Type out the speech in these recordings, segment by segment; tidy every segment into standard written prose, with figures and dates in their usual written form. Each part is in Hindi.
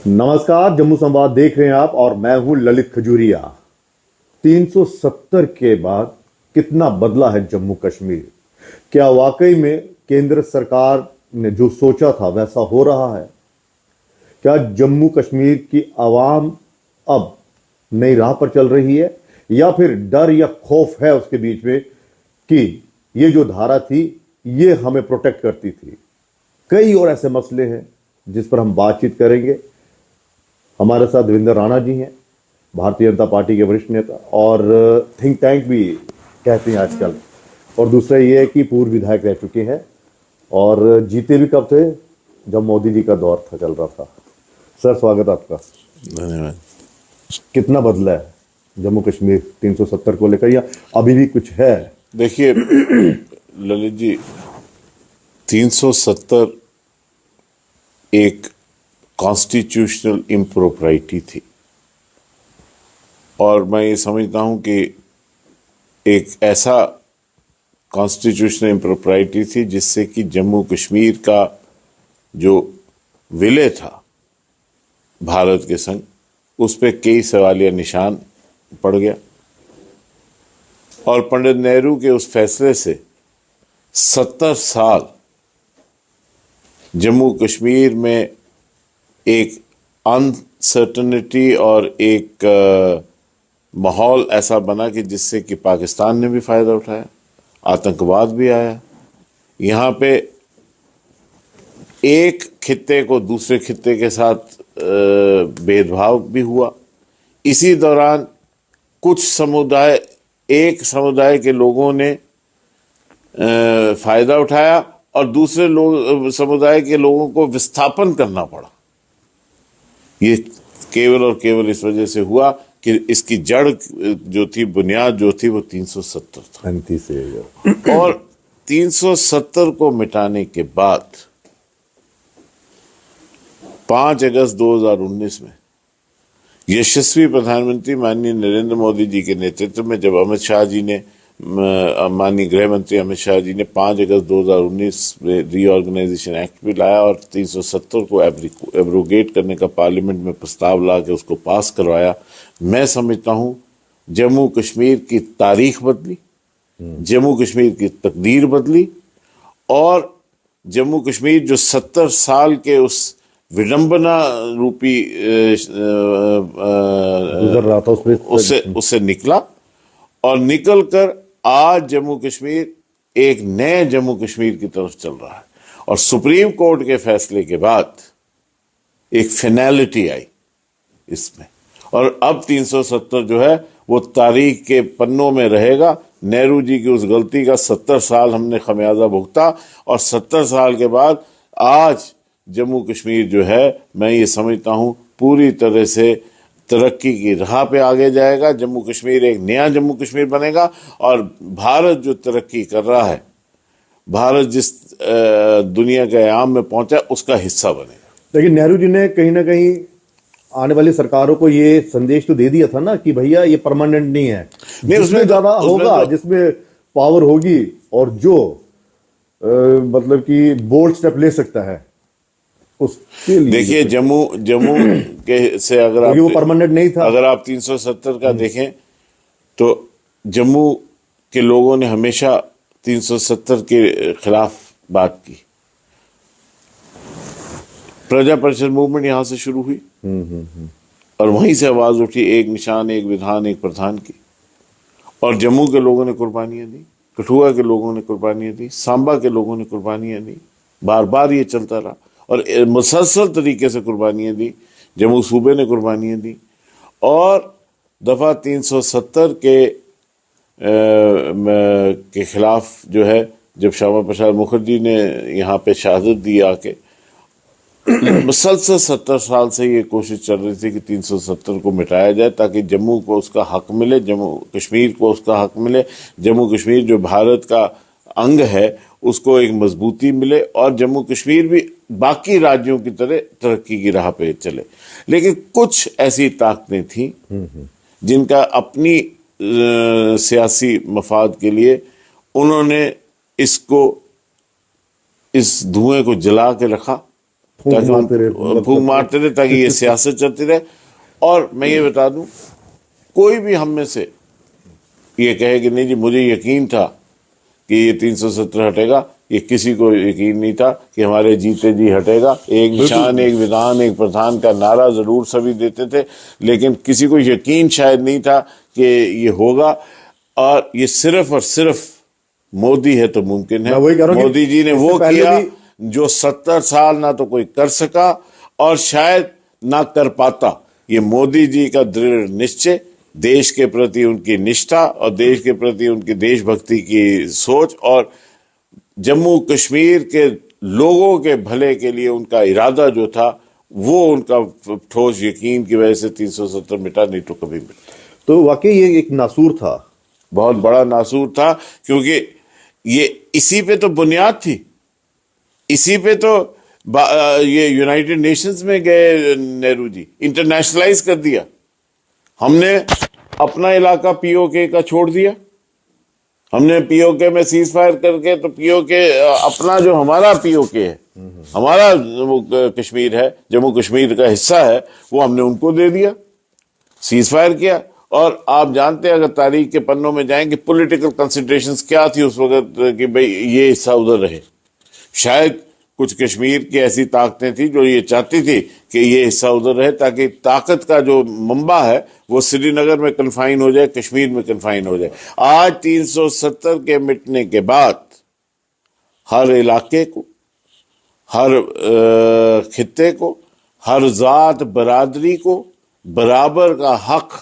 नमस्कार, जम्मू संवाद देख रहे हैं आप और मैं हूं ललित खजूरिया। 370 के बाद कितना बदला है जम्मू कश्मीर? क्या वाकई में केंद्र सरकार ने जो सोचा था वैसा हो रहा है? क्या जम्मू कश्मीर की आवाम अब नई राह पर चल रही है, या फिर डर या खौफ है उसके बीच में कि ये जो धारा थी ये हमें प्रोटेक्ट करती थी? कई और ऐसे मसले हैं जिस पर हम बातचीत करेंगे। हमारे साथ देवेंद्र राणा जी हैं, भारतीय जनता पार्टी के वरिष्ठ नेता और थिंक टैंक भी कहते हैं आजकल। और दूसरा ये है कि पूर्व विधायक रह चुके हैं और जीते भी कब थे जब मोदी जी का दौर था, चल रहा था। सर, स्वागत आपका। धन्यवाद। कितना बदला है जम्मू कश्मीर 370 को लेकर, या अभी भी कुछ है? देखिए ललित जी, 370 एक कॉन्स्टिट्यूशनल इम्प्रोप्राइटी थी और मैं ये समझता हूं कि एक ऐसा कॉन्स्टिट्यूशनल इम्प्रोप्राइटी थी जिससे कि जम्मू कश्मीर का जो विलय था भारत के संग, उस पर कई सवालिया निशान पड़ गया। और पंडित नेहरू के उस फैसले से 70 साल जम्मू कश्मीर में एक अनसर्टनिटी और एक माहौल ऐसा बना कि जिससे कि पाकिस्तान ने भी फायदा उठाया, आतंकवाद भी आया। यहाँ पे एक खित्ते को दूसरे खित्ते के साथ भेदभाव भी हुआ। इसी दौरान कुछ समुदाय, एक समुदाय के लोगों ने फायदा उठाया और दूसरे लोग समुदाय के लोगों को विस्थापन करना पड़ा। ये केवल और केवल इस वजह से हुआ कि इसकी जड़ जो थी, बुनियाद जो थी, वो 370 था। और 370 को मिटाने के बाद 5 अगस्त 2019 में यशस्वी प्रधानमंत्री माननीय नरेंद्र मोदी जी के नेतृत्व में जब माननीय गृह मंत्री अमित शाह जी ने 5 अगस्त 2019 में रीऑर्गेनाइजेशन एक्ट भी लाया और 370 को एब्रोगेट करने का पार्लियामेंट में प्रस्ताव ला के उसको पास करवाया, मैं समझता हूं जम्मू कश्मीर की तारीख बदली, जम्मू कश्मीर की तकदीर बदली। और जम्मू कश्मीर जो 70 साल के उस विडंबना रूपी गुजर रहा था उससे निकला और निकलकर आज जम्मू कश्मीर एक नए जम्मू कश्मीर की तरफ चल रहा है। और सुप्रीम कोर्ट के फैसले के बाद एक फिनैलिटी आई इसमें, और अब 370 जो है वो तारीख के पन्नों में रहेगा। नेहरू जी की उस गलती का 70 साल हमने खमियाजा भुगता और 70 साल के बाद आज जम्मू कश्मीर जो है, मैं ये समझता हूं पूरी तरह से तरक्की की राह पे आगे जाएगा। जम्मू कश्मीर एक नया जम्मू कश्मीर बनेगा और भारत जो तरक्की कर रहा है, भारत जिस दुनिया के आयाम में पहुंचा उसका हिस्सा बनेगा। लेकिन नेहरू जी ने कहीं ना कहीं आने वाली सरकारों को ये संदेश तो दे दिया था ना कि भैया ये परमानेंट नहीं है, जिसमें ज्यादा होगा, जिसमें पावर होगी और जो मतलब कि बोल्ड स्टेप ले सकता है उसके लिए। देखिए जम्मू के से अगर आप, वो परमानेंट नहीं था। अगर आप 370 का देखें तो जम्मू के लोगों ने हमेशा 370 के खिलाफ बात की। प्रजा परिषद मूवमेंट यहां से शुरू हुई और वहीं से आवाज उठी, एक निशान, एक विधान, एक प्रधान की। और जम्मू के लोगों ने कुर्बानियां दी, कठुआ के लोगों ने कुर्बानियां दी, सांबा के लोगों ने कुर्बानियां दी। बार बार ये चलता रहा और मुसलसल तरीके से कुर्बानियां दी। जम्मू सूबे ने कुर्बानियां दी और दफा 370 के खिलाफ जो है, जब श्यामा प्रसाद मुखर्जी ने यहाँ पे शहादत दी आके, मुसलसल 70 साल से ये कोशिश चल रही थी कि 370 को मिटाया जाए ताकि जम्मू को उसका हक मिले, जम्मू कश्मीर को उसका हक मिले, जम्मू कश्मीर जो भारत का अंग है उसको एक मजबूती मिले और जम्मू कश्मीर भी बाकी राज्यों की तरह तरक्की की राह पे चले। लेकिन कुछ ऐसी ताकतें थी जिनका अपनी सियासी मफाद के लिए उन्होंने इसको, इस धुएं को जला के रखा फूंक ताकि मारते रहे, मतलब फूंक मारते रहे ताकि ये सियासत चलती रहे। और मैं ये बता दूं, कोई भी हम में से ये कहे कि नहीं जी मुझे यकीन था कि ये 370 हटेगा, ये किसी को यकीन नहीं था कि हमारे जीते जी हटेगा। एक निशान, एक विधान, एक प्रधान का नारा जरूर सभी देते थे, लेकिन किसी को यकीन शायद नहीं था कि ये होगा। और ये सिर्फ और सिर्फ मोदी है तो मुमकिन है। मैं वही कह रहा हूं कि मोदी जी ने इससे वो पहले किया भी जो 70 साल ना तो कोई कर सका और शायद ना कर पाता। ये मोदी जी का दृढ़ निश्चय, देश के प्रति उनकी निष्ठा और देश के प्रति उनकी देशभक्ति की सोच और जम्मू कश्मीर के लोगों के भले के लिए उनका इरादा जो था, वो उनका ठोस यकीन की वजह से 370 मिटा, नहीं तो कभी मिटा। तो वाकई ये एक नासूर था, बहुत बड़ा नासूर था, क्योंकि ये इसी पे तो बुनियाद थी, इसी पे तो ये यूनाइटेड नेशंस में गए नेहरू जी, इंटरनेशनलाइज कर दिया। हमने अपना इलाका पीओके का छोड़ दिया, हमने पीओके में सीज फायर करके, तो पीओके अपना जो हमारा पीओके है, हमारा वो कश्मीर है, जम्मू कश्मीर का हिस्सा है, वो हमने उनको दे दिया, सीज फायर किया। और आप जानते हैं, अगर तारीख के पन्नों में जाएंगे, पॉलिटिकल कंसिडरेशंस क्या थी उस वक्त कि भाई ये हिस्सा उधर रहे। शायद कुछ कश्मीर की ऐसी ताकतें थी जो ये चाहती थी कि ये हिस्सा उधर रहे, ताकि ताकत का जो मंबा है वो श्रीनगर में कन्फाइन हो जाए, कश्मीर में कन्फाइन हो जाए। आज 370 के मिटने के बाद हर इलाके को, हर खित्ते को, हर जात बरादरी को बराबर का हक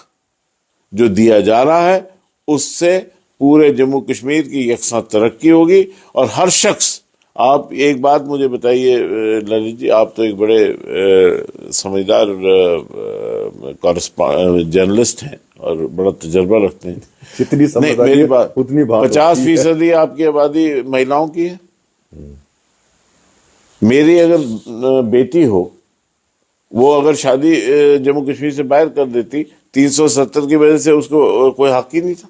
जो दिया जा रहा है, उससे पूरे जम्मू कश्मीर की यकसा तरक्की होगी। और हर शख्स, आप एक बात मुझे बताइए ललित जी, आप तो एक बड़े समझदार जर्नलिस्ट हैं और बड़ा तजर्बा रखते हैं। जितनी नहीं, मेरी बात, उतनी बात 50% आपकी आबादी महिलाओं की है। मेरी अगर बेटी हो, वो अगर शादी जम्मू कश्मीर से बाहर कर देती, 370 की वजह से उसको कोई हक ही नहीं था,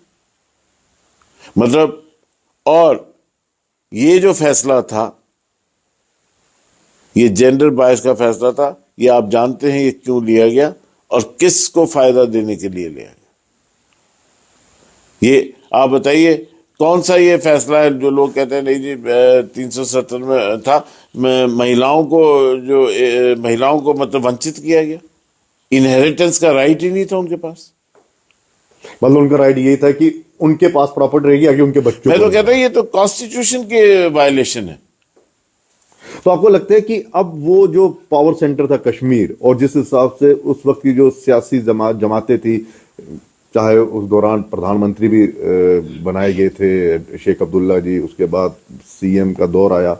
मतलब। और ये जो फैसला था, ये जेंडर बायस का फैसला था। ये आप जानते हैं ये क्यों लिया गया और किसको फायदा देने के लिए लिया गया, ये आप बताइए। कौन सा ये फैसला है जो लोग कहते हैं नहीं जी 370 में था, महिलाओं को जो महिलाओं को मतलब वंचित किया गया, इनहेरिटेंस का राइट ही नहीं था उनके पास। मतलब उनका राइट यही था कि उनके पास प्रॉपर्टी रहेगी आगे उनके बच्चों मैं को। तो कहता हूं ये तो कॉन्स्टिट्यूशन के वायलेशन है। तो आपको लगता है कि अब वो जो पावर सेंटर था कश्मीर, और जिस हिसाब से उस वक्त की जो सियासी जमातें थी, चाहे उस दौरान प्रधानमंत्री भी बनाए गए थे शेख अब्दुल्ला जी, उसके बाद सीएम का दौर आया,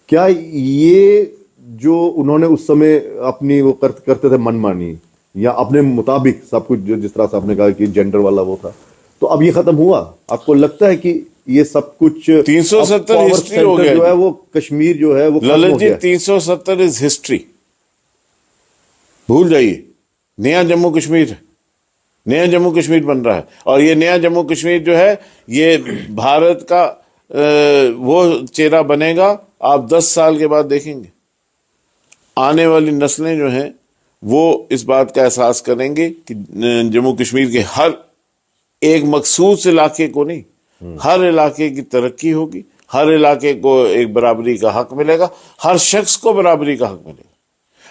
क्या ये जो उन्होंने उस समय अपनी वो करते थे मनमानी या अपने मुताबिक सब कुछ, जो जिस तरह से आपने कहा कि जेंडर वाला वो था, तो अब ये खत्म हुआ? आपको लगता है कि ये सब कुछ 370 हिस्ट्री हो गया जो है वो कश्मीर जो है वो ललित जी, 370 इज हिस्ट्री, भूल जाइए। नया जम्मू कश्मीर है, नया जम्मू कश्मीर बन रहा है। और ये नया जम्मू कश्मीर जो है, ये भारत का वो चेहरा बनेगा। आप 10 साल के बाद देखेंगे, आने वाली नस्लें जो हैं वो इस बात का एहसास करेंगे कि जम्मू कश्मीर के हर एक मखसूस इलाके को नहीं, हर इलाके की तरक्की होगी, हर इलाके को एक बराबरी का हक मिलेगा, हर शख्स को बराबरी का हक मिलेगा।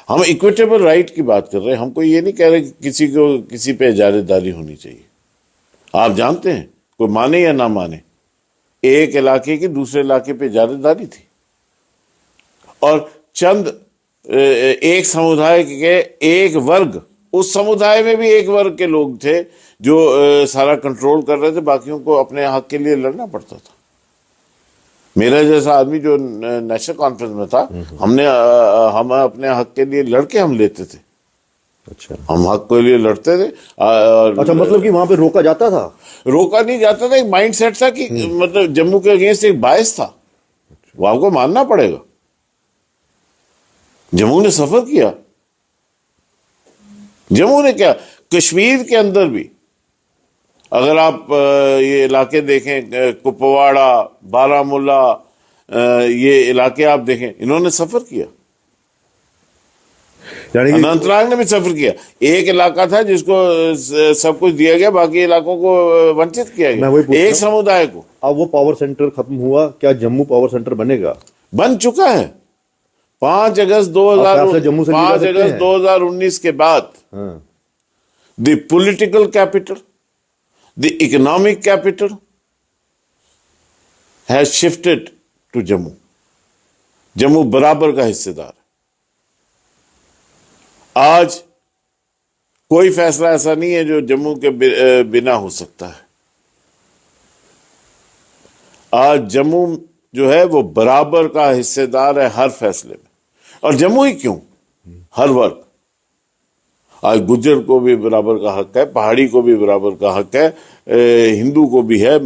हम इक्विटेबल राइट की बात कर रहे हैं, हमको ये नहीं कह रहे कि किसी को किसी पे इजारेदारी होनी चाहिए। आप जानते हैं, कोई माने या ना माने, एक इलाके की दूसरे इलाके पे इजारेदारी थी, और चंद एक समुदाय के एक वर्ग, उस समुदाय में भी एक वर्ग के लोग थे जो सारा कंट्रोल कर रहे थे, बाकियों को अपने हक के लिए लड़ना पड़ता था। मेरा जैसा आदमी जो नेशनल कॉन्फ्रेंस में था, हम अपने हक के लिए लड़के हम लेते थे। अच्छा, हम हक के लिए लड़ते थे। अच्छा, मतलब कि वहां पे रोका जाता था? रोका नहीं जाता था, एक माइंड सेट था कि मतलब जम्मू के अगेंस्ट एक बायस था, वो आपको मानना पड़ेगा। जम्मू ने सफर किया, जम्मू ने क्या, कश्मीर के अंदर भी अगर आप ये इलाके देखें, कुपवाड़ा, बारामूला, ये इलाके आप देखें, इन्होंने सफर किया। यानी कि अनंतनाग ने भी सफर किया। एक इलाका था जिसको सब कुछ दिया गया, बाकी इलाकों को वंचित किया मैं वही गया, पूछ एक रहा हूं, समुदाय को। अब वो पावर सेंटर खत्म हुआ, क्या जम्मू पावर सेंटर बनेगा? बन चुका है। 5 अगस्त आप 2000 फैसले जम्मू से लिए जा 5 सकते अगस्त हैं। 2019 के बाद हाँ। The political capital, the economic capital has shifted to Jammu. Jammu बराबर का हिस्सेदार है। आज कोई फैसला ऐसा नहीं है जो जम्मू के बिना हो सकता है। आज जम्मू जो है वो बराबर का हिस्सेदार है हर फैसले में। और जम्मू ही क्यों, हर वर्ग। आज गुज्जर को भी बराबर का हक है, पहाड़ी को भी बराबर का हक है, हिंदू को भी है,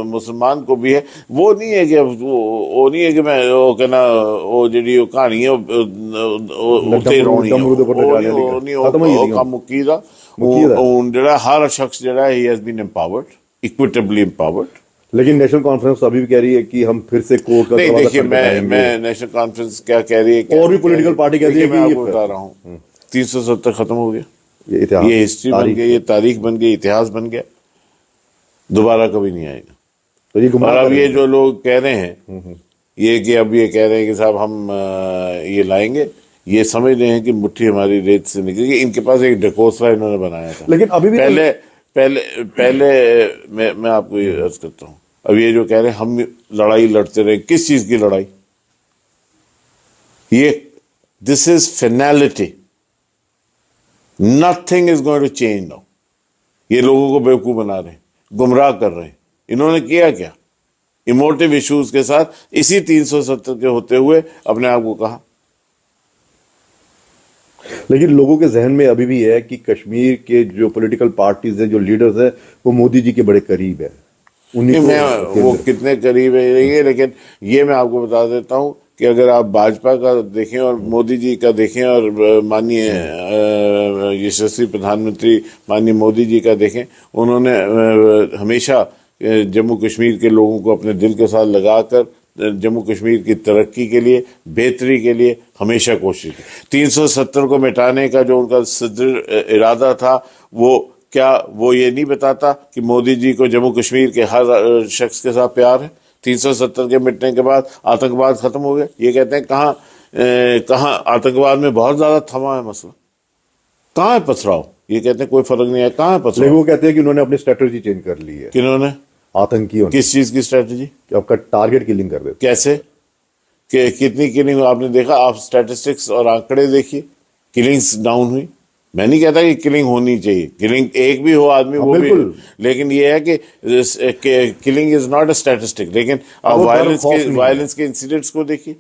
मुसलमान को भी है। वो नहीं है कि वो नहीं है कि मैं वो कहना वो जी वो कहानी है उत्ते रोनी मुक्की दा जड़ा हर शख्स जड़ा ही has been empowered, equitably empowered. लेकिन नेशनल कॉन्फ्रेंस अभी भी कह रही है कि हम फिर से कोर्ट का नहीं, दरवाजा देखिए मैं नेशनल कॉन्फ्रेंस क्या कह रही है, और भी पॉलिटिकल पार्टी कह रही है कि मैं आपको बता रहा हूँ 370 खत्म हो गया, ये इतिहास, ये हिस्ट्री बन गई, ये तारीख बन गई, इतिहास बन गया, दोबारा कभी नहीं आएगा। तो ये और अब ये जो लोग कह रहे हैं ये कि अब ये कह रहे हैं कि साहब हम ये लाएंगे, ये समझ रहे हैं कि मुट्ठी हमारी रेत से निकलेगी। इनके पास एक डकोसला इन्होंने बनाया था। लेकिन अभी भी पहले पहले मैं आपको ये अर्ज करता हूँ, अब ये जो कह रहे हैं हम लड़ाई लड़ते रहे, किस चीज की लड़ाई? ये this is finality, nothing is going to change now. ये लोगों को बेवकूफ बना रहे हैं, गुमराह कर रहे हैं। इन्होंने किया क्या? इमोटिव इश्यूज के साथ इसी 370 के होते हुए अपने आप को कहा। लेकिन लोगों के जहन में अभी भी है कि कश्मीर के जो पॉलिटिकल पार्टीज है, जो लीडर्स है, वो मोदी जी के बड़े करीब है। वो कितने करीब है, लेकिन ये मैं आपको बता देता हूं कि अगर आप भाजपा का देखें और मोदी जी का देखें और माननीय यशस्वी प्रधानमंत्री माननीय मोदी जी का देखें, उन्होंने हमेशा जम्मू कश्मीर के लोगों को अपने दिल के साथ लगाकर जम्मू कश्मीर की तरक्की के लिए, बेहतरी के लिए हमेशा कोशिश की। 370 को मिटाने का जो उनका सुदृढ़ इरादा था, वो क्या वो ये नहीं बताता कि मोदी जी को जम्मू कश्मीर के हर शख्स के साथ प्यार है? 370 के मिटने के बाद आतंकवाद खत्म हो गया। ये कहते हैं कहाँ आतंकवाद में बहुत ज्यादा थमा है मसला, कहाँ है पथराव? ये कहते हैं कोई फर्क नहीं है, कहाँ है पथराव? वो कहते हैं कि उन्होंने अपनी स्ट्रेटेजी चेंज कर ली है। किन्होंने? आतंकियों ने। किस चीज की स्ट्रेटेजी? आपका टारगेट किलिंग कर देते। कैसे? कितनी किलिंग आपने देखा? आप स्टैटिस्टिक्स और आंकड़े देखिए, किलिंग्स डाउन हुई। मैं नहीं कहता कि किलिंग होनी चाहिए, किलिंग एक भी हो आदमी वो भी, लेकिन ये है कि killing is not a statistic. लेकिन आप वायलेंस के इंसिडेंट्स को देखिए,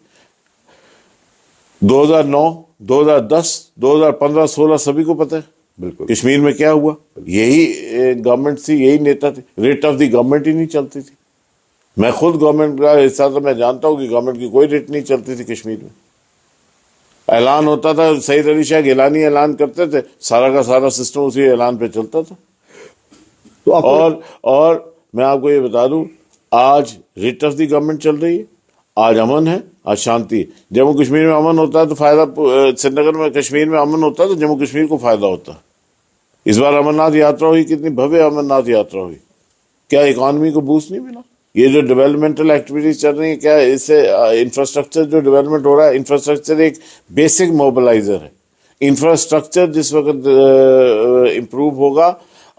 2009, 2010, 2015, 16 सभी को पता है बिल्कुल कश्मीर में क्या हुआ। यही गवर्नमेंट थी, यही नेता थे, रेट ऑफ द गवर्नमेंट ही नहीं चलती थी। मैं खुद गवर्नमेंट का हिस्सा था, मैं जानता हूं कि गवर्नमेंट की कोई रेट नहीं चलती थी कश्मीर में। ऐलान होता था, सईद अली शाह गिलानी ऐलान करते थे, सारा का सारा सिस्टम उसी ऐलान पे चलता था। तो और मैं आपको ये बता दूं, आज रेट ऑफ द गवर्नमेंट चल रही है, आज अमन है, आज शांति है। जम्मू कश्मीर में अमन होता है तो फायदा, श्रीनगर में कश्मीर में अमन होता है तो जम्मू कश्मीर को फायदा होता है। इस बार अमरनाथ यात्रा हुई, कितनी भव्य अमरनाथ यात्रा हुई, क्या इकॉनमी को बूस्ट नहीं मिला? ये जो डेवलपमेंटल एक्टिविटीज चल रही है, क्या इससे इंफ्रास्ट्रक्चर जो डेवलपमेंट हो रहा है, इंफ्रास्ट्रक्चर एक बेसिक मोबिलाइजर है। इंफ्रास्ट्रक्चर जिस वक्त इंप्रूव होगा,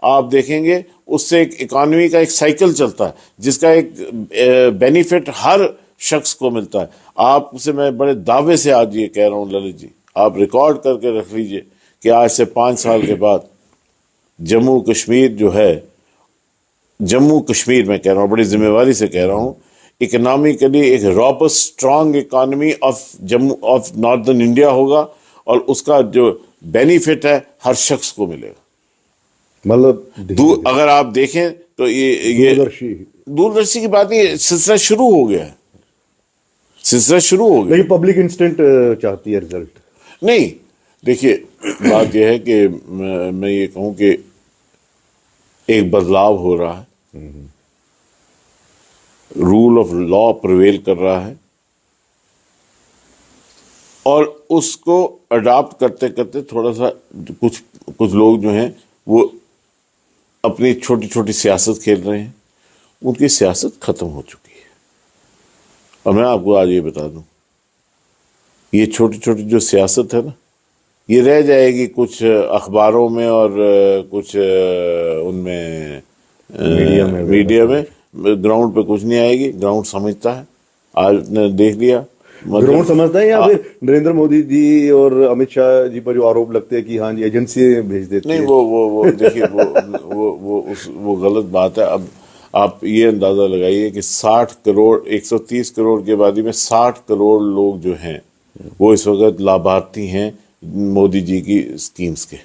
आप देखेंगे उससे एक इकॉनमी का एक साइकिल चलता है, जिसका एक बेनिफिट हर शख्स को मिलता है। आपसे मैं बड़े दावे से आज ये कह रहा हूँ ललित जी, आप रिकॉर्ड करके रख लीजिए कि आज से 5 साल के बाद जम्मू कश्मीर जो है, जम्मू कश्मीर में कह रहा हूँ, बड़ी जिम्मेवारी से कह रहा हूँ, इकोनॉमिकली एक robust strong economy of northern India होगा, और उसका जो बेनिफिट है हर शख्स को मिलेगा। मतलब अगर आप देखें तो ये दूरदर्शी की बात नहीं, सिलसिला शुरू हो गया है, सिलसिला शुरू हो गया। लेकिन पब्लिक इंस्टेंट चाहती है रिजल्ट। नहीं, देखिए बात यह है कि मैं ये कहूं कि एक बदलाव हो रहा है, रूल ऑफ लॉ प्रिवेल कर रहा है, और उसको अडॉप्ट करते करते थोड़ा सा कुछ लोग जो हैं वो अपनी छोटी छोटी सियासत खेल रहे हैं, उनकी सियासत खत्म हो चुकी है। और मैं आपको आज ये बता दूं, ये छोटी छोटी जो सियासत है ना, ये रह जाएगी कुछ अखबारों में और कुछ उनमें मीडिया में, ग्राउंड पे कुछ नहीं आएगी। ग्राउंड समझता है, आज ने देख लिया। ग्राउंड समझता है, या फिर नरेंद्र मोदी जी और अमित शाह जी पर जो आरोप लगते हैं कि हाँ जी एजेंसी भेज देती है। नहीं, वो देखिए, वो गलत बात है। अब आप ये अंदाजा लगाइए कि 60 करोड़ 130 करोड़ की आबादी में 60 करोड़ लोग जो हैं वो इस वक्त लाभार्थी हैं मोदी जी की स्कीम्स के।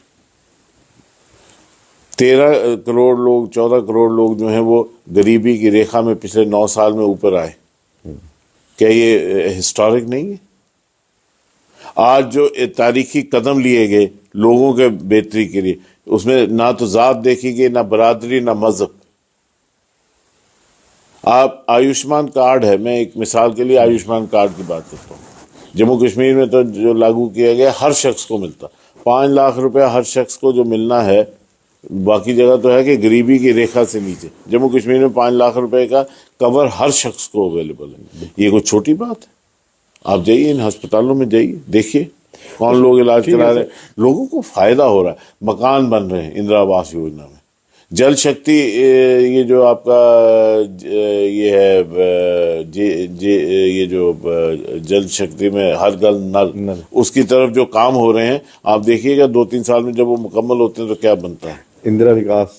13 करोड़ लोग 14 करोड़ लोग जो हैं वो गरीबी की रेखा में पिछले 9 साल में ऊपर आए। क्या ये हिस्टोरिक नहीं है? आज जो तारीखी कदम लिए गए लोगों के बेहतरी के लिए, उसमें ना तो जात देखी गई, ना बरादरी, ना मजहब। आप आयुष्मान कार्ड है, मैं एक मिसाल के लिए आयुष्मान कार्ड की बात करता हूँ। जम्मू कश्मीर में तो जो लागू किया गया हर शख्स को मिलता, 5 लाख रुपया हर शख्स को जो मिलना है। बाकी जगह तो है कि गरीबी की रेखा से नीचे, जम्मू कश्मीर में 5 लाख रुपए का कवर हर शख्स को अवेलेबल है। ये कोई छोटी बात है? आप जाइए इन अस्पतालों में, जाइए देखिए कौन लोग इलाज करा रहे हैं, लोगों को फायदा हो रहा है, मकान बन रहे हैं इंदिरा आवास योजना में। जल शक्ति, ये जो आपका ये है ये जो जल शक्ति में हर घर नल, उसकी तरफ जो काम हो रहे हैं, आप देखिएगा 2-3 साल में जब वो मुकम्मल होते हैं तो क्या बनता है। इंदिरा विकास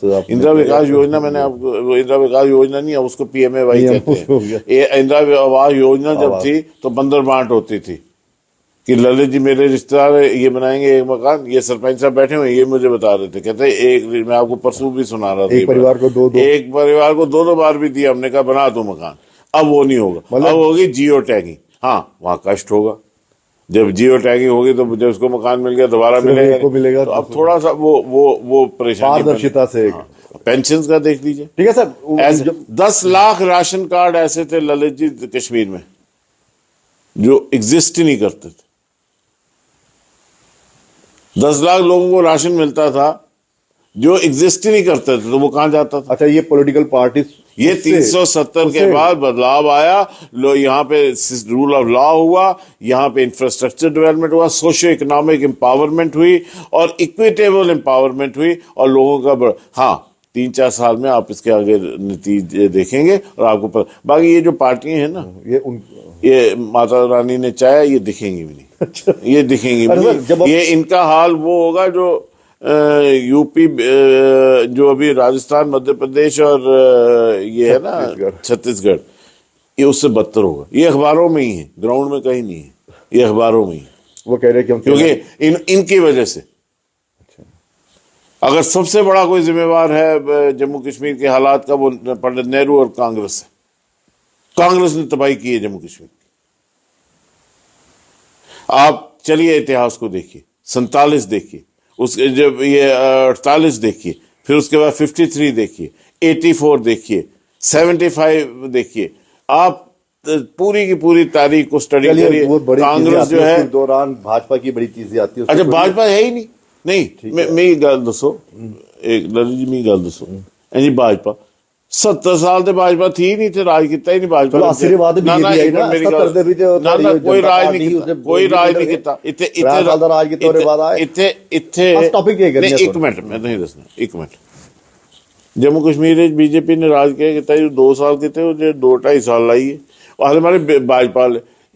योजना, मैंने आपको इंदिरा विकास योजना नहीं है, उसको PMAY कहते हैं। ये इंदिरा आवास योजना जब थी तो बंदर बांट होती थी कि ललित जी मेरे रिश्तेदार ये बनाएंगे एक मकान, ये सरपंच साहब बैठे हुए ये मुझे बता रहे थे, कहते एक, मैं आपको परसों भी सुना रहा था, एक परिवार को दो बार भी दिया हमने, कहा बना दो मकान। अब वो नहीं होगा, अब होगी जियो टैगिंग। हाँ, वहाँ कष्ट होगा, जब जियो टैगिंग होगी तो जब उसको मकान मिल गया दोबारा मिलेगा, तो अब थोड़ा सा वो परेशानी, पारदर्शिता से। पेंशन का देख लीजिए, ठीक है सर। 10 लाख राशन कार्ड ऐसे थे ललित जी कश्मीर में जो एग्जिस्ट ही नहीं करते थे। 10 लाख लोगों को राशन मिलता था जो एग्जिस्ट ही नहीं करते थे, तो वो कहां जाता था? अच्छा, ये पॉलिटिकल पार्टी, ये 370 के बाद बदलाव आया, यहाँ पे रूल ऑफ लॉ हुआ, यहाँ पे इंफ्रास्ट्रक्चर डेवलपमेंट हुआ, सोशियो इकोनॉमिक एम्पावरमेंट हुई और इक्विटेबल एम्पावरमेंट हुई, और लोगों का हाँ 3-4 साल में आप इसके आगे नतीजे देखेंगे और आपको बाकी ये जो पार्टियां हैं ना, ये माता रानी ने चाहा, ये दिखेंगी भी नहीं। अच्छा। ये दिखेंगी भी नहीं। ये इनका हाल वो होगा जो यूपी, जो अभी राजस्थान, मध्य प्रदेश और ये है ना छत्तीसगढ़, ये उससे बदतर होगा। ये अखबारों में ही है, ग्राउंड में कहीं नहीं है, ये अखबारों में ही। वो कह रहे क्योंकि इनकी वजह से। अगर सबसे बड़ा कोई जिम्मेवार है जम्मू कश्मीर के हालात का, वो पंडित नेहरू और कांग्रेस है। कांग्रेस ने तबाही की है जम्मू कश्मीर की। आप चलिए इतिहास को देखिए, 47 देखिए, उसके जब ये 48 देखिए, फिर उसके बाद 53 देखिए, 84 देखिए, 75 देखिए, आप पूरी की पूरी तारीख को स्टडी करिए। कांग्रेस जो है दौरान भाजपा की बड़ी चीजें आती है। अच्छा, भाजपा है ही नहीं। मेरी गल दसो, एक ललित जी मेरी गल दसो जी, भाजपा 70 साल से भाजपा थी ही नहीं, थे राज किया ही नहीं भाजपा। कोई राज नहीं किया। एक मिनट मैं नहीं दसना, एक मिनट। जम्मू कश्मीर बीजेपी ने राज किया 2 साल किए, 2-2.5 साल लाई है। और हमारे भाजपा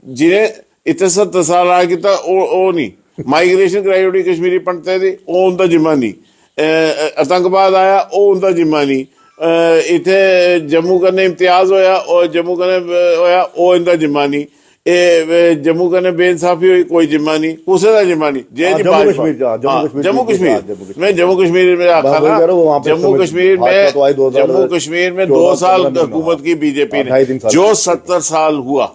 जिन्हें इतने 70 साल राज किया, वो नहीं माइग्रेशन कराई उड़ी कश्मीरी पंडितें दी, वो उनका जिम्मा नहीं। आतंकवाद आया, वो उनका जिम्मा नहीं। इतने जम्मू कन्ने इम्तियाज होया और जम्मू कन्ने होया, वो इनका जिम्मा नहीं। जम्मू कन्ने बेइंसाफी हुई, कोई जिम्मा नहीं, कुछ का जिम्मा नहीं। जम्मू कश्मीर में आखा ना, जम्मू कश्मीर में 2 साल हुकूमत की बीजेपी ने, जो 70 साल हुआ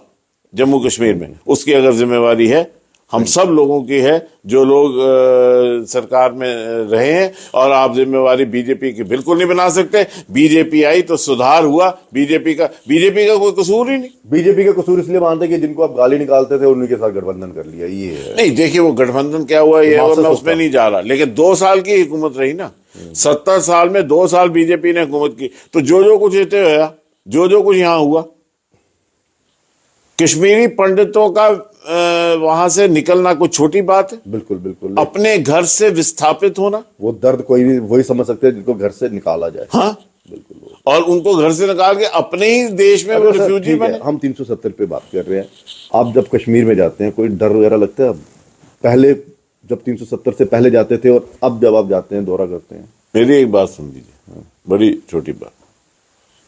जम्मू कश्मीर में, उसकी अगर जिम्मेवारी है, हम सब लोगों की है जो लोग सरकार में रहे हैं, और आप जिम्मेवारी बीजेपी की बिल्कुल नहीं बना सकते। बीजेपी आई तो सुधार हुआ, बीजेपी का कोई कसूर ही नहीं। बीजेपी का कसूर इसलिए मानते हैं कि जिनको आप गाली निकालते थे उन्हीं के साथ गठबंधन कर लिया, ये है। नहीं, देखिए वो गठबंधन क्या हुआ ये मास्टर मैं उसमें नहीं जा रहा, लेकिन 2 साल की हुकूमत रही ना। 70 साल में 2 साल बीजेपी ने हुकूमत की, तो जो कुछ इतने हुआ, जो कुछ यहां हुआ, कश्मीरी पंडितों का वहां से निकलना कोई छोटी बात है? बिल्कुल बिल्कुल। अपने घर से विस्थापित होना, वो दर्द कोई भी वही समझ सकते हैं जिनको घर से निकाला जाए। हाँ बिल्कुल। और उनको घर से निकाल के अपने ही देश में वो अच्छा, रिफ्यूजी ठीक है, बने। हम 370 पे बात कर रहे हैं। आप जब कश्मीर में जाते हैं कोई डर वगैरह लगता है? अब पहले जब 370 से पहले जाते थे और अब जब आप जाते हैं, दौरा करते हैं? मेरी एक बात सुन लीजिए, बड़ी छोटी बात।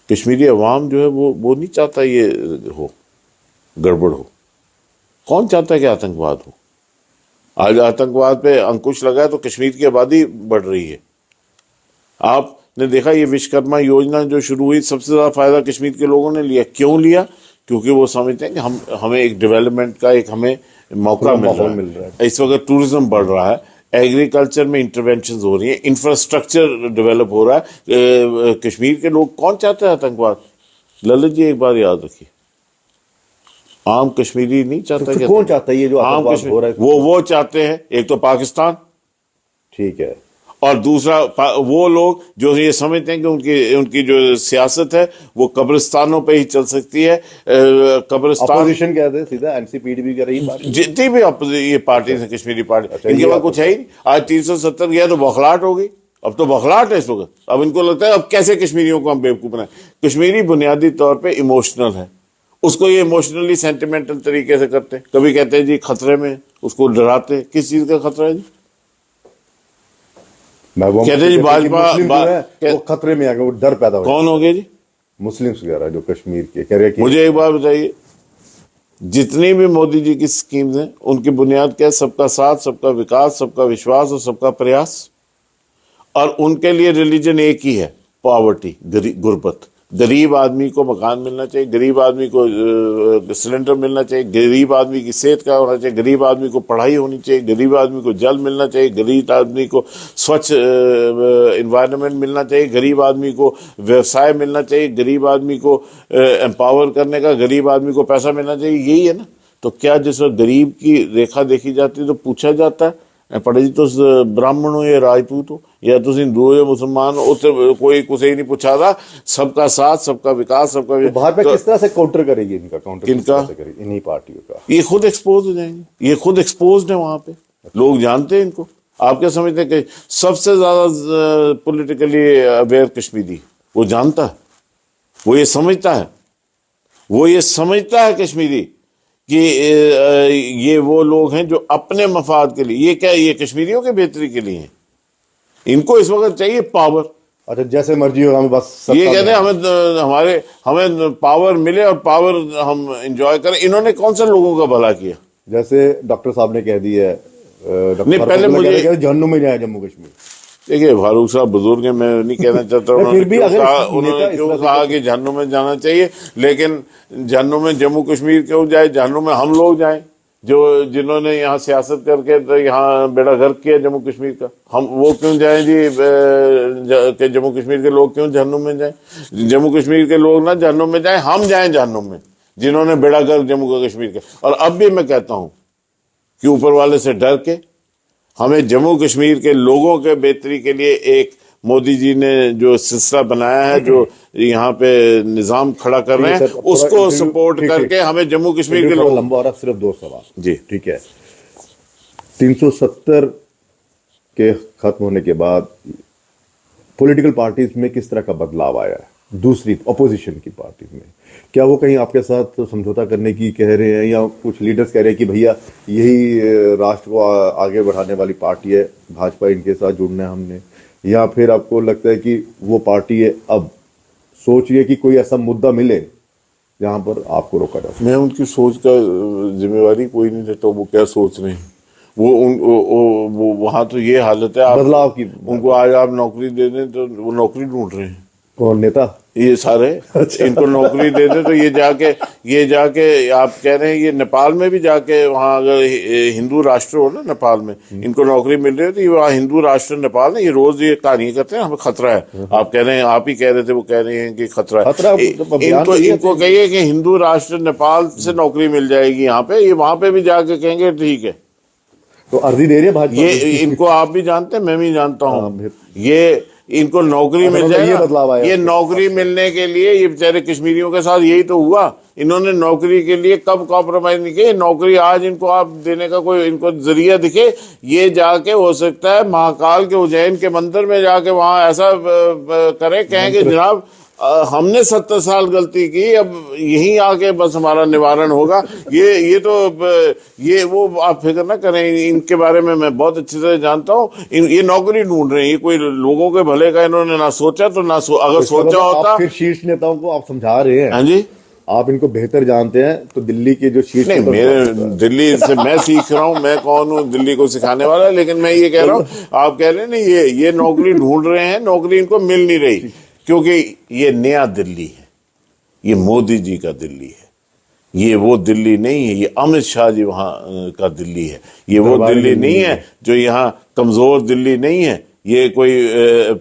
कश्मीरी अवाम जो है वो नहीं चाहता ये हो, गड़बड़ हो। कौन चाहता है कि आतंकवाद हो? आज आतंकवाद पे अंकुश लगा है तो कश्मीर की आबादी बढ़ रही है। आपने देखा ये विश्वकर्मा योजना जो शुरू हुई, सबसे ज्यादा फायदा कश्मीर के लोगों ने लिया। क्यों लिया? क्योंकि वो समझते हैं कि हमें एक डेवलपमेंट का एक हमें मौका मिल रहा है। इस वक्त टूरिज्म बढ़ रहा है, एग्रीकल्चर में इंटरवेंशन हो रही है, इंफ्रास्ट्रक्चर डेवलप हो रहा है। कश्मीर के लोग कौन चाहते हैं आतंकवाद? ललित जी एक बात याद रखिए, आम कश्मीरी नहीं चाहता। तो कौन चाहता है ये जो आम आतंकवाद हो रहा है? वो चाहते हैं एक तो पाकिस्तान, ठीक है, और दूसरा वो लोग जो ये समझते हैं कि उनकी जो सियासत है वो कब्रिस्तानों पे ही चल सकती है। कब्रिस्तान अपोजिशन कहते हैं सीधा, एनसीपीडी कर रही पार्टी, जितनी भी ये पार्टी है कश्मीरी पार्टी, अच्छा, इनके पास कुछ है ही नहीं। आज 370 गया तो बौखलाहट हो गई, अब तो बौखलाहट है इस वक्त। अब इनको लगता है अब कैसे कश्मीरियों को हम बेवकूफ बनाए। कश्मीरी बुनियादी तौर पे इमोशनल है, उसको ये इमोशनली सेंटिमेंटल तरीके से करते हैं। कभी कहते हैं जी खतरे में, उसको डराते हैं। किस चीज का खतरा है जी? कहते जी भाजपा वो खतरे में आ गए, वो डर पैदा हो। कौन हो गए जी? मुस्लिम्स वगैरह जो कश्मीर के कह रहे हैं कि मुझे एक बात बताइए, जितनी भी मोदी जी की स्कीम्स हैं उनकी बुनियाद क्या है? सबका साथ, सबका विकास, सबका विश्वास और सबका प्रयास। और उनके लिए रिलीजन एक ही है, पॉवर्टी, गुर्बत। गरीब आदमी को मकान मिलना चाहिए, गरीब आदमी को सिलेंडर मिलना चाहिए, गरीब आदमी की सेहत का होना चाहिए, गरीब आदमी को पढ़ाई होनी चाहिए, गरीब आदमी को जल मिलना चाहिए, गरीब आदमी को स्वच्छ इन्वायरमेंट मिलना चाहिए, गरीब आदमी को व्यवसाय मिलना चाहिए, गरीब आदमी को एम्पावर करने का, गरीब आदमी को पैसा मिलना चाहिए। यही है ना? तो क्या जिस वक्त गरीब की रेखा देखी जाती है तो पूछा जाता है पड़े जी तुस ब्राह्मण हो या राजपूत हो या तुम हिंदू हो या मुसलमान हो? कोई कुछ ही नहीं पूछा था। सबका साथ, सबका विकास, सबका तो भाजपा किस तरह से काउंटर करेगी? इनका काउंटर किनका? इन्हीं पार्टियों का। ये खुद एक्सपोज हो जाएंगे, ये खुद एक्सपोज है वहां पे, लोग जानते हैं इनको। आप क्या समझते हैं कि सबसे ज्यादा पॉलिटिकली अवेयर कश्मीरी वो जानता है, वो ये समझता है, वो ये समझता है कश्मीरी कि ये वो लोग हैं जो अपने मफाद के लिए, ये क्या, ये कश्मीरियों के बेहतरी के लिए हैं। इनको इस वक्त चाहिए पावर। अच्छा, जैसे मर्जी हो, हमें बस ये कहते हैं हमें पावर मिले और पावर हम एंजॉय करें। इन्होंने कौन सा लोगों का भला किया? जैसे डॉक्टर साहब ने कह दिया है, नहीं पहले मुझे जहन्नुम में जाए जम्मू कश्मीर। देखिए फारूक साहब बुजुर्ग हैं, मैं नहीं कहना चाहता उन्होंने क्यों कहा कि जहन्नुम में जाना चाहिए, लेकिन जहन्नुम में जम्मू कश्मीर क्यों जाए? जहन्नुम में हम लोग जाएं जिन्होंने यहाँ सियासत करके तो यहाँ बेड़ा गर्क किया जम्मू कश्मीर का। हम वो क्यों जाएं जी कि जम्मू कश्मीर के लोग क्यों जहन्नुम में जाएं? जम्मू कश्मीर के लोग ना जहन्नुम में जाएं, हम जाएं जहन्नुम में, जिन्होंने बेड़ा गर्क जम्मू कश्मीर का। और अब भी मैं कहता हूं कि ऊपर वाले से डर के हमें जम्मू कश्मीर के लोगों के बेहतरी के लिए एक मोदी जी ने जो सिलसिला बनाया है, जो यहाँ पे निजाम खड़ा कर रहे हैं, उसको सपोर्ट करके हमें जम्मू कश्मीर के लोग। लंबा हो रहा, सिर्फ 2 सवाल जी, ठीक है। 370 के खत्म होने के बाद पॉलिटिकल पार्टीज में किस तरह का बदलाव आया है? दूसरी अपोजिशन की पार्टी में क्या वो कहीं आपके साथ समझौता करने की कह रहे हैं, या कुछ लीडर्स कह रहे हैं कि भैया यही राष्ट्र को आगे बढ़ाने वाली पार्टी है, भाजपा, इनके साथ जुड़ना है हमने? या फिर आपको लगता है कि वो पार्टी है अब सोच रही है कि कोई ऐसा मुद्दा मिले जहां पर आपको रोका जा सके? मैं उनकी सोच का जिम्मेवारी कोई नहीं लेता, वो क्या सोच रहे हैं। वो वहां तो ये हालत है, बदलाव की। उनको आज आप नौकरी दे दें तो वो नौकरी ढूंढ रहे हैं। कौन नेता? ये सारे इनको नौकरी दे दे तो ये जाके आप कह रहे हैं ये नेपाल में भी जाके वहाँ अगर हिंदू राष्ट्र हो ना नेपाल में इनको नौकरी मिल रही है तो ये वहाँ हिंदू राष्ट्र नेपाल है, ये रोज ये कहानी करते हैं हमें खतरा है। आप कह रहे हैं, आप ही कह रहे थे, वो कह रहे हैं कि खतरा है। इनको कहिए कि हिंदू राष्ट्र नेपाल से नौकरी मिल जाएगी यहाँ पे, ये वहां पे भी जाके कहेंगे ठीक है। तो अर्जी दे रही है भाजपा। ये इनको आप भी जानते हैं, मैं भी जानता हूँ, ये इनको नौकरी मिल जाएगा। ये नौकरी मिलने के लिए ये बेचारे कश्मीरियों के साथ यही तो हुआ, इन्होंने नौकरी के लिए कब कॉम्प्रोमाइज नहीं किया। नौकरी आज इनको आप देने का कोई इनको जरिया दिखे, ये जाके हो सकता है महाकाल के उज्जैन के मंदिर में जाके वहां ऐसा करें, कहेंगे जनाब हमने 70 साल गलती की, अब यहीं आके बस हमारा निवारण होगा। ये तो ये वो आप फिक्र ना करें, इनके बारे में मैं बहुत अच्छी तरह जानता हूँ। ये नौकरी ढूंढ रहे हैं, ये कोई लोगों के भले का इन्होंने ना सोचा तो ना अगर सोचा होता। फिर शीर्ष नेताओं को आप समझा रहे हैं। हाँ जी, आप इनको बेहतर जानते हैं, तो दिल्ली के जो शीर्ष नहीं, मेरे दिल्ली से मैं सीख रहा हूँ, मैं कौन हूँ दिल्ली को सिखाने वाला, लेकिन मैं ये कह रहा हूँ, आप कह रहे हैं ना ये नौकरी ढूंढ रहे हैं, नौकरी इनको मिल नहीं रही क्योंकि ये नया दिल्ली है, ये मोदी जी का दिल्ली है, ये वो दिल्ली नहीं है, ये अमित शाह जी वहां का दिल्ली है, ये वो दिल्ली नहीं है जो यहाँ कमजोर दिल्ली नहीं है, ये कोई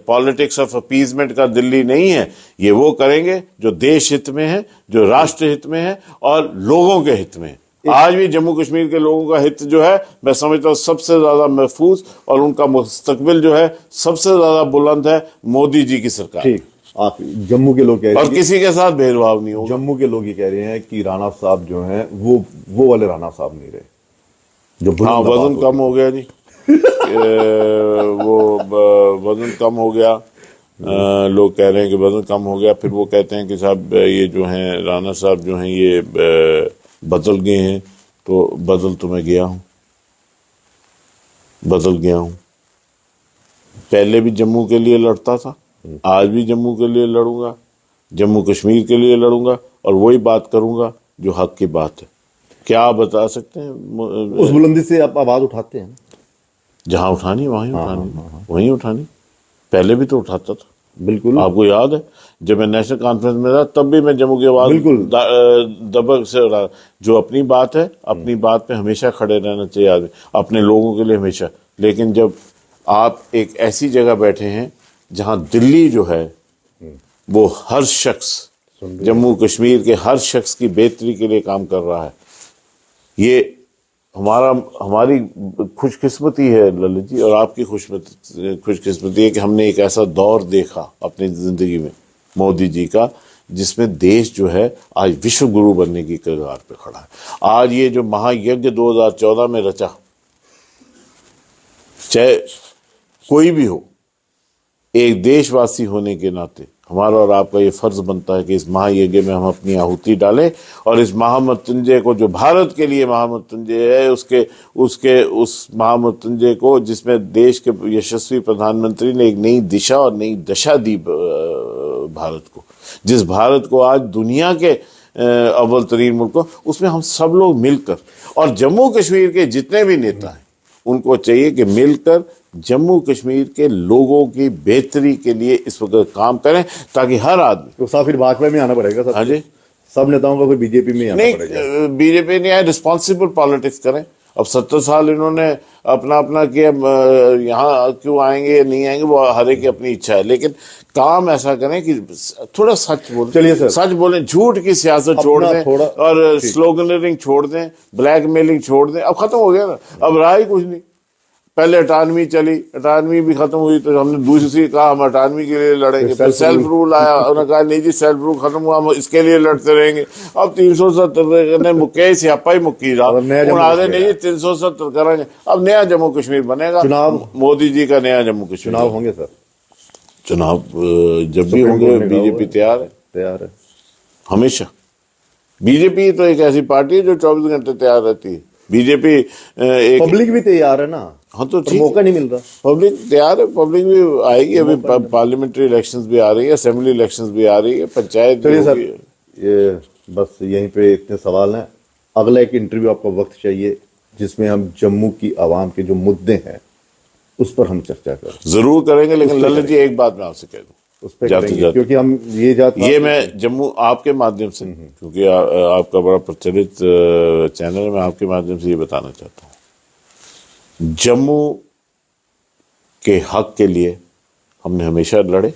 पॉलिटिक्स ऑफ अपीजमेंट का दिल्ली नहीं है। ये वो करेंगे जो देश हित में है, जो राष्ट्र हित में है और लोगों के हित में है। आज भी जम्मू कश्मीर के लोगों का हित जो है मैं समझता हूँ सबसे ज्यादा महफूज और उनका मुस्तकबिल जो है सबसे ज्यादा बुलंद है मोदी जी की सरकार। ठीक, आप जम्मू के लोग कह रहे हैं और किसी के साथ भेदभाव नहीं होगा। जम्मू के लोग ये कह रहे हैं कि राणा साहब जो हैं वो वाले राणा साहब नहीं रहे जो हाँ वजन कम हो गया जी वो वजन कम हो गया, लोग कह रहे हैं कि वजन कम हो गया, फिर वो कहते हैं कि साहब ये जो हैं राणा साहब जो हैं ये बदल गए हैं, तो बदल तो मैं गया हूँ, बदल गया हूँ। पहले भी जम्मू के लिए लड़ता था, आज भी जम्मू के लिए लड़ूंगा, जम्मू कश्मीर के लिए लड़ूंगा और वही बात करूंगा जो हक की बात है। क्या आप बता सकते हैं उस बुलंदी से आप आवाज उठाते हैं? जहां उठानी वहीं उठानी, वहीं उठानी। पहले भी तो उठाता था, बिल्कुल। आपको याद है जब मैं नेशनल कॉन्फ्रेंस में था तब भी मैं जम्मू की आवाज बिल्कुल दबक से उठा। जो अपनी बात है अपनी बात पे हमेशा खड़े रहना चाहिए आदमी, अपने लोगों के लिए हमेशा। लेकिन जब आप एक ऐसी जगह बैठे हैं जहां दिल्ली जो है वो हर शख्स, जम्मू कश्मीर के हर शख्स की बेहतरी के लिए काम कर रहा है, ये हमारी खुशकिस्मती है ललित जी, और आपकी खुशकिस्मती है कि हमने एक ऐसा दौर देखा अपनी जिंदगी में मोदी जी का जिसमें देश जो है आज विश्व गुरु बनने की कगार पे खड़ा है। आज ये जो महायज्ञ 2014 में रचा, चाहे कोई भी हो, एक देशवासी होने के नाते हमारा और आपका ये फर्ज बनता है कि इस महायज्ञ में हम अपनी आहुति डालें और इस महामृत्युंजय को जो भारत के लिए महामृत्युंजय है उस महामृत्युंजय को जिसमें देश के यशस्वी प्रधानमंत्री ने एक नई दिशा और नई दशा दी भारत को, जिस भारत को आज दुनिया के अव्वल तरीन मुल्क, उसमें हम सब लोग मिलकर, और जम्मू कश्मीर के जितने भी नेता हैं उनको चाहिए कि मिलकर जम्मू कश्मीर के लोगों की बेहतरी के लिए इस वक्त काम करें ताकि हर आदमी। तो साहब फिर भाजपा में आना पड़ेगा सब? हाँ जी, सब नेताओं को फिर बीजेपी में आना पड़ेगा। नहीं, बीजेपी नहीं आए, रिस्पॉन्सिबल पॉलिटिक्स करें। अब 70 साल इन्होंने अपना किया, यहाँ क्यों आएंगे या नहीं आएंगे वो हर एक की अपनी इच्छा है, लेकिन काम ऐसा करें कि थोड़ा सच बोलें। चलिए सर, सच बोलें, झूठ की सियासत छोड़ दें और स्लोगनरिंग छोड़ दें, ब्लैकमेलिंग छोड़ दें। अब खत्म हो गया ना, अब रहा ही कुछ नहीं। पहले अटानवी चली, अटानवी भी खत्म हुई तो हमने दूसरी कहा हम अटानवी के लिए लड़ेंगे, फिर सेल्फ रूल आया, उन्होंने कहा नहीं जी सेल्फ रूल खत्म हुआ, हम इसके लिए लड़ते रहेंगे। अब 370 ने मुक्के सियापा ही मुक्की रहा, नहीं जी 370 करेंगे। अब नया जम्मू कश्मीर बनेगा, चुनाव मोदी जी का नया जम्मू कश्मीर। चुनाव होंगे सर? चुनाव जब भी होंगे बीजेपी तैयार है हमेशा। बीजेपी तो एक ऐसी पार्टी है जो 24 घंटे तैयार रहती है। बीजेपी पब्लिक भी तैयार है ना। हाँ तो ठीक, मौका नहीं मिल रहा। पब्लिक तैयार है, पब्लिक भी आएगी। अभी पार्लियामेंट्री इलेक्शंस भी आ रही है, असेंबली इलेक्शंस भी आ रही है, पंचायत भी सर, ये बस यहीं पे इतने सवाल हैं। अगला एक इंटरव्यू आपको वक्त चाहिए जिसमें हम जम्मू की आवाम के जो मुद्दे हैं उस पर हम चर्चा करें। जरूर करेंगे, लेकिन ललित जी एक बात मैं आपसे कह दूं, उस पर जाते करेंगे, जाते क्योंकि हम ये मैं जम्मू आपके माध्यम से, क्योंकि आपका बड़ा प्रचलित चैनल है, मैं आपके माध्यम से ये बताना चाहता हूँ, जम्मू के हक के लिए हमने हमेशा लड़े,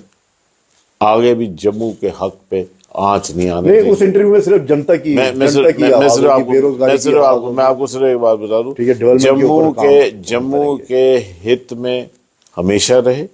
आगे भी जम्मू के हक पे आंच नहीं आने नहीं, देंगे। उस इंटरव्यू में सिर्फ जनता की मैं आवाज होगी, बेरोजगारी की आवाज होगी। मैं आपको सिर्फ एक बात बता दूं, ठीक है, डेवलपमेंट के ऊपर जम्मू के हित में हमेशा रहे,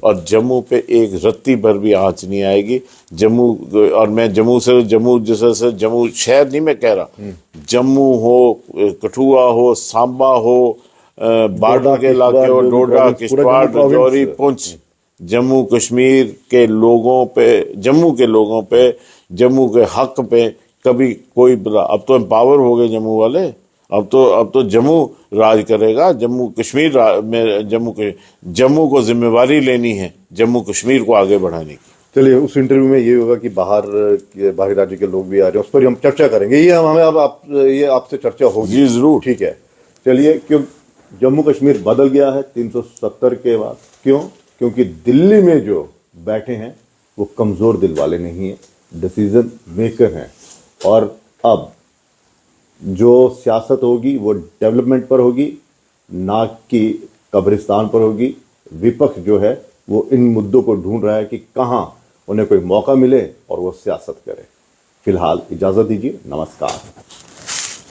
और जम्मू पे एक रत्ती भर भी आंच नहीं आएगी। जम्मू, और मैं जम्मू से, जम्मू जैसे जम्मू शहर नहीं मैं कह रहा, जम्मू हो, कठुआ हो, सांबा हो, बॉर्डर के इलाके हो, डोडा, किश्तवाड़, राजौरी, पुंछ, जम्मू कश्मीर के लोगों पे, जम्मू के लोगों पे, जम्मू के हक पे कभी कोई अब तो एम्पावर हो गए जम्मू वाले, अब तो जम्मू राज करेगा, जम्मू कश्मीर में जम्मू को जिम्मेवारी लेनी है जम्मू कश्मीर को आगे बढ़ाने की। चलिए, उस इंटरव्यू में ये होगा कि बाहर राज्य के लोग भी आ रहे हैं, उस पर हम चर्चा करेंगे, ये हमें अब ये आपसे चर्चा होगी जी जरूर। ठीक है। चलिए, क्यों जम्मू कश्मीर बदल गया है 370 के बाद? क्यों? क्योंकि दिल्ली में जो बैठे हैं वो कमजोर दिल वाले नहीं है, डिसीजन मेकर हैं, और अब जो सियासत होगी वो डेवलपमेंट पर होगी, ना कि कब्रिस्तान पर होगी। विपक्ष जो है वो इन मुद्दों को ढूंढ रहा है कि कहां उन्हें कोई मौका मिले और वो सियासत करे। फिलहाल इजाजत दीजिए, नमस्कार।